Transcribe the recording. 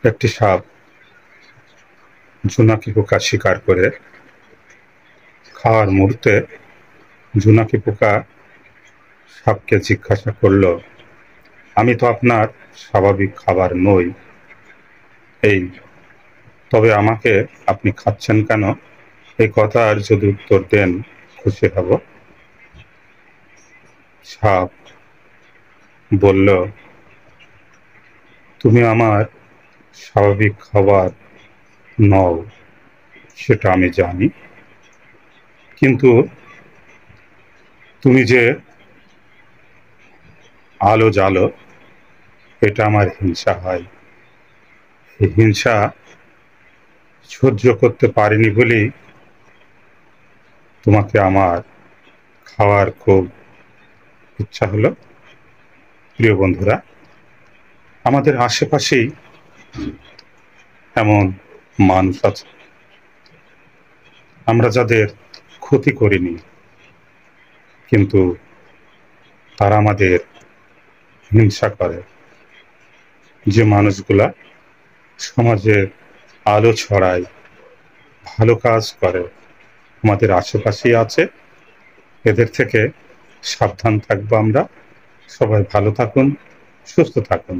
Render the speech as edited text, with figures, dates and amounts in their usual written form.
একটি সাপ জোনাকি পোকা শিকার করে খাওয়ার মুহূর্তে জোনাকি পোকা সাপকে জিজ্ঞাসা করল, আমি তো আপনার স্বাভাবিক খাবার নই, এই তবে আমাকে আপনি খাচ্ছেন কেন? এই কথার যদি উত্তর দেন খুশি হব। সাপ বলল, তুমি আমার স্বাভাবিক খাবার নও, সেটা আমি জানি, কিন্তু তুমি যে আলো জ্বালো, এটা আমার হিংসা হয়। এই হিংসা সহ্য করতে পারিনি বলেই তোমাকে আমার খাওয়ার খুব ইচ্ছা হলো। প্রিয় বন্ধুরা, আমাদের আশেপাশেই এমন মানুষ আছে, আমরা যাদের ক্ষতি করিনি, কিন্তু তারা আমাদের হিংসা করে। যে মানুষগুলা সমাজে আলো ছড়ায়, ভালো কাজ করে, আমাদের আশেপাশেই আছে, এদের থেকে সাবধান থাকবো আমরা। সবাই ভালো থাকুন, সুস্থ থাকুন।